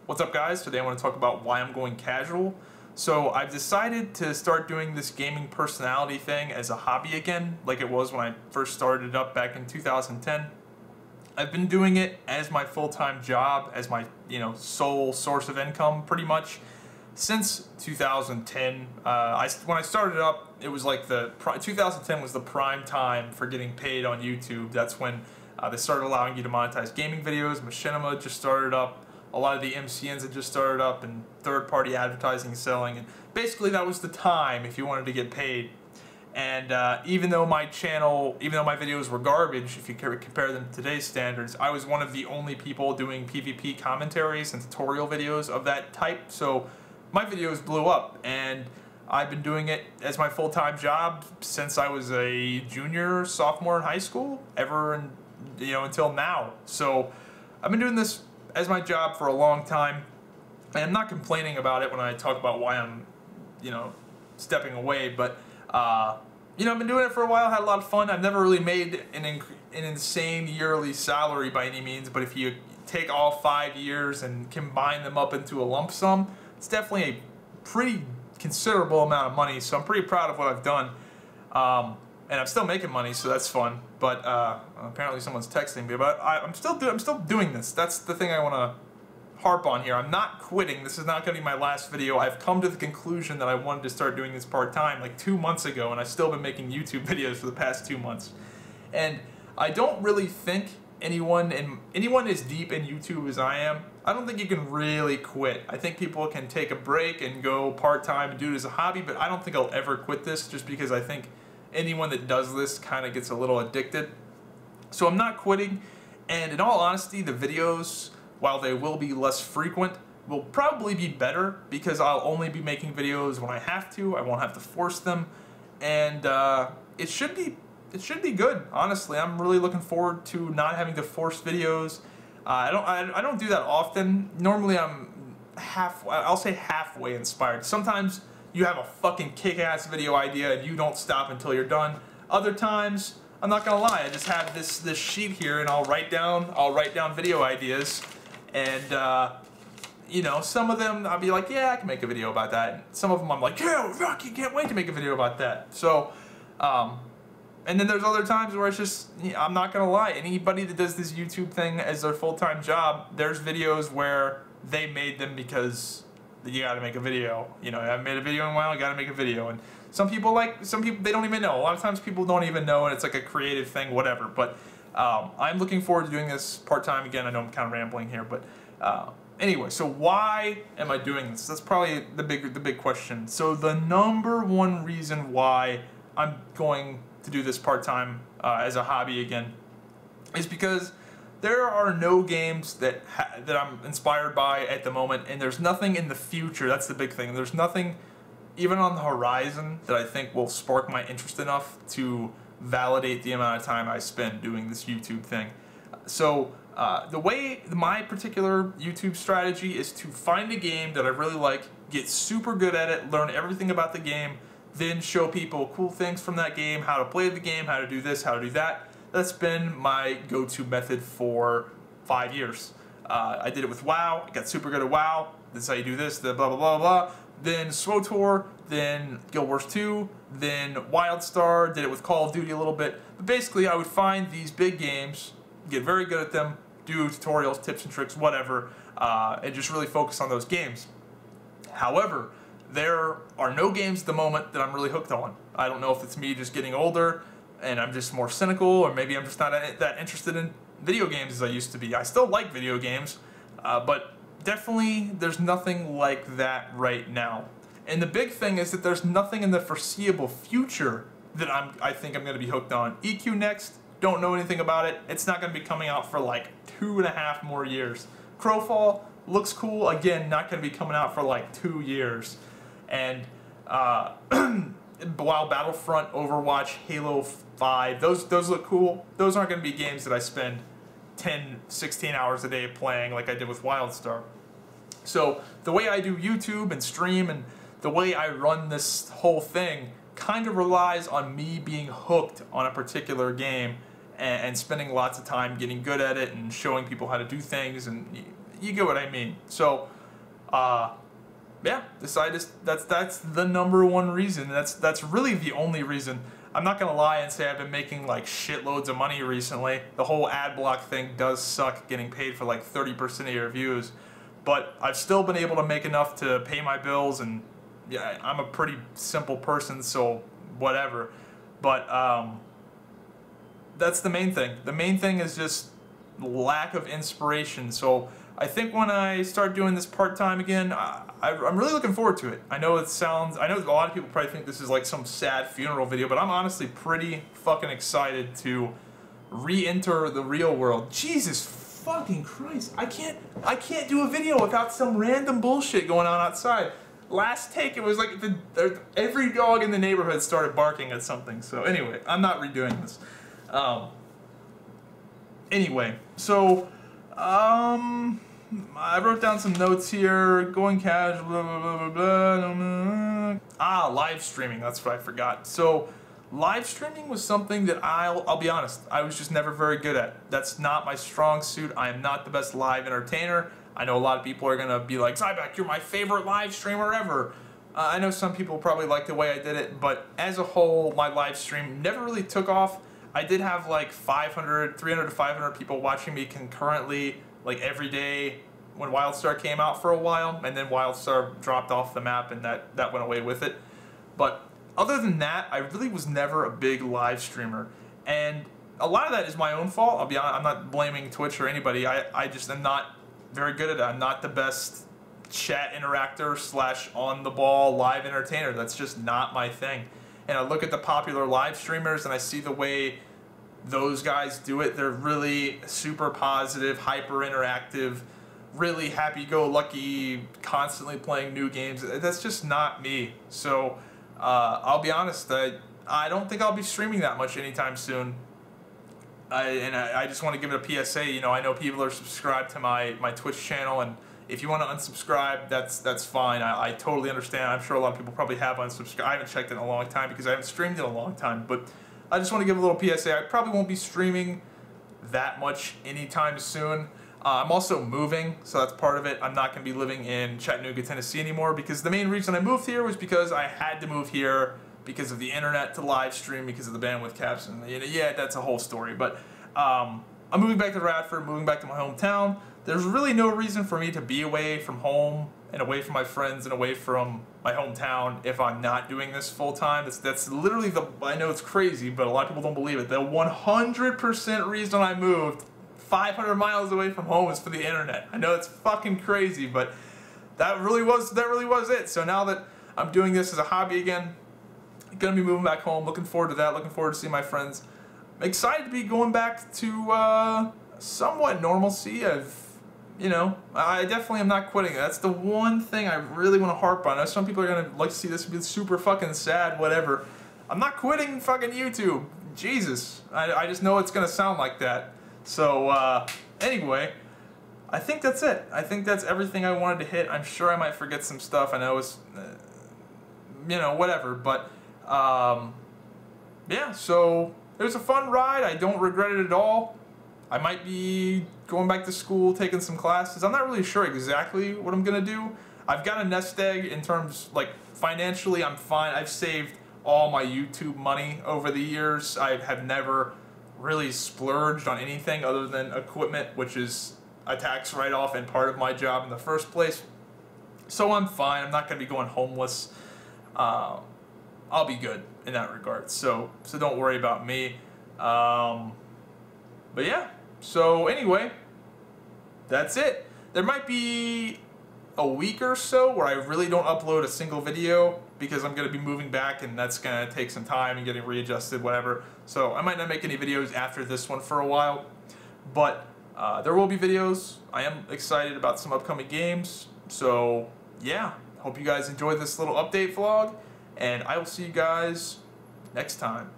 What's up, guys? Today I want to talk about why I'm going casual. So I've decided to start doing this gaming personality thing as a hobby again, like it was when I first started it up back in 2010. I've been doing it as my full-time job, as my sole source of income pretty much since 2010. When I started up, it was like 2010 was the prime time for getting paid on YouTube. That's when they started allowing you to monetize gaming videos. Machinima just started up. A lot of the MCNs had just started up, and third-party advertising and selling. And basically, that was the time if you wanted to get paid. And even though my videos were garbage, if you compare them to today's standards, I was one of the only people doing PvP commentaries and tutorial videos of that type. So my videos blew up, and I've been doing it as my full-time job since I was a junior, sophomore in high school, until now. So I've been doing this as my job for a long time, and I'm not complaining about it when I talk about why I'm, stepping away, but I've been doing it for a while, had a lot of fun. I've never really made an insane yearly salary by any means, but if you take all 5 years and combine them up into a lump sum, it's definitely a pretty considerable amount of money, so I'm pretty proud of what I've done. And I'm still making money, so that's fun. But apparently someone's texting me. But I'm still doing this. That's the thing I want to harp on here. I'm not quitting. This is not going to be my last video. I've come to the conclusion that I wanted to start doing this part-time like 2 months ago, and I've still been making YouTube videos for the past 2 months. And I don't really think anyone as deep in YouTube as I am, I don't think you can really quit. I think people can take a break and go part-time and do it as a hobby, but I don't think I'll ever quit this, just because I think anyone that does this kind of gets a little addicted. So I'm not quitting, and in all honesty, the videos, while they will be less frequent, will probably be better because I'll only be making videos when I have to. I won't have to force them, and it should be good. Honestly, I'm really looking forward to not having to force videos. I don't do that often. Normally, I'll say halfway inspired. Sometimes you have a fucking kick-ass video idea and you don't stop until you're done. Other times, I'm not gonna lie, I just have this sheet here and I'll write down video ideas, and some of them I'll be like, yeah, I can make a video about that. And some of them I'm like, yeah, fuck, you can't wait to make a video about that. So, and then there's other times where it's just, I'm not gonna lie, anybody that does this YouTube thing as their full-time job, there's videos where they made them because you gotta make a video. I haven't made a video in a while, I gotta make a video. And some people, they don't even know. A lot of times people don't even know, and it's like a creative thing, whatever. But I'm looking forward to doing this part-time again. I know I'm kind of rambling here, but anyway, so why am I doing this? That's probably the big question. So the number one reason why I'm going to do this part-time as a hobby again is because there are no games that I'm inspired by at the moment, and there's nothing in the future. That's the big thing. There's nothing even on the horizon that I think will spark my interest enough to validate the amount of time I spend doing this YouTube thing. So the way my particular YouTube strategy is to find a game that I really like, get super good at it, learn everything about the game, then show people cool things from that game, how to play the game, how to do this, how to do that. That's been my go-to method for 5 years. I did it with WoW. I got super good at WoW. This is how you do this, the blah, blah, blah, blah. Then SWTOR, then Guild Wars 2, then WildStar. Did it with Call of Duty a little bit. But basically, I would find these big games, get very good at them, do tutorials, tips and tricks, whatever, and just really focus on those games. However, there are no games at the moment that I'm really hooked on. I don't know if it's me just getting older and I'm just more cynical, or maybe I'm just not that interested in video games as I used to be. I still like video games, but definitely there's nothing like that right now. And the big thing is that there's nothing in the foreseeable future that I think I'm going to be hooked on. EQ Next, don't know anything about it. It's not going to be coming out for like 2.5 more years. Crowfall looks cool. Again, not going to be coming out for like 2 years. And while Battlefront, Overwatch, Halo 5, those look cool. Those aren't going to be games that I spend 10, 16 hours a day playing like I did with WildStar. So the way I do YouTube and stream and the way I run this whole thing kind of relies on me being hooked on a particular game and spending lots of time getting good at it and showing people how to do things, and you get what I mean. So Yeah, that's the number one reason. That's really the only reason. I'm not gonna lie and say I've been making like shitloads of money recently. The whole ad block thing does suck, getting paid for like 30% of your views, but I've still been able to make enough to pay my bills, and yeah, I'm a pretty simple person, so whatever. But that's the main thing. The main thing is just lack of inspiration. So I think when I start doing this part-time again, I'm really looking forward to it. I know a lot of people probably think this is like some sad funeral video, but I'm honestly pretty fucking excited to re-enter the real world. Jesus fucking Christ. I can't do a video without some random bullshit going on outside. Last take, it was like every dog in the neighborhood started barking at something. So anyway, I'm not redoing this. Anyway, so I wrote down some notes here. Going casual, blah, blah, blah, blah. Live streaming. That's what I forgot. So, live streaming was something that I'll be honest, I was just never very good at. That's not my strong suit. I am not the best live entertainer. I know a lot of people are gonna be like, Zybak, you're my favorite live streamer ever. I know some people probably like the way I did it, but as a whole, my live stream never really took off. I did have like 300 to 500 people watching me concurrently, like every day when WildStar came out for a while, and then WildStar dropped off the map and that went away with it. But other than that, I really was never a big live streamer. And a lot of that is my own fault. I'll be honest, I'm not blaming Twitch or anybody. I just am not very good at it. I'm not the best chat interactor / on the ball live entertainer. That's just not my thing. And I look at the popular live streamers and I see the way those guys do it. They're really super positive, hyper interactive, really happy-go-lucky, constantly playing new games. That's just not me. So I'll be honest, I don't think I'll be streaming that much anytime soon. I just want to give it a PSA. You know, I know people are subscribed to my Twitch channel, and if you want to unsubscribe, that's fine. I totally understand. I'm sure a lot of people probably have unsubscribed. I haven't checked in a long time because I haven't streamed in a long time, but I just want to give a little PSA. I probably won't be streaming that much anytime soon. I'm also moving, so that's part of it. I'm not going to be living in Chattanooga, Tennessee anymore, because the main reason I moved here was because I had to move here because of the internet to live stream, because of the bandwidth caps, and yeah, that's a whole story. But I'm moving back to Radford, moving back to my hometown. There's really no reason for me to be away from home and away from my friends and away from my hometown if I'm not doing this full time. That's literally I know it's crazy, but a lot of people don't believe it. The 100% reason I moved 500 miles away from home is for the internet. I know it's fucking crazy, but that really was it. So now that I'm doing this as a hobby again, I'm gonna be moving back home. Looking forward to that. Looking forward to seeing my friends. I'm excited to be going back to somewhat normalcy. I definitely am not quitting. That's the one thing I really want to harp on. I know some people are gonna like to see this be super fucking sad, whatever. I'm not quitting fucking YouTube. Jesus, I just know it's gonna sound like that. So anyway, I think that's it. I think that's everything I wanted to hit. I'm sure I might forget some stuff. I know it's whatever. But yeah. So it was a fun ride. I don't regret it at all. I might be going back to school, taking some classes. I'm not really sure exactly what I'm gonna do. I've got a nest egg in terms, like, financially I'm fine. I've saved all my YouTube money over the years. I have never really splurged on anything other than equipment, which is a tax write-off and part of my job in the first place. So I'm fine. I'm not gonna be going homeless. I'll be good in that regard. So don't worry about me. But yeah. So anyway, that's it. There might be a week or so where I really don't upload a single video because I'm going to be moving back and that's going to take some time and getting readjusted, whatever. So I might not make any videos after this one for a while. But there will be videos. I am excited about some upcoming games. So yeah, hope you guys enjoyed this little update vlog. And I will see you guys next time.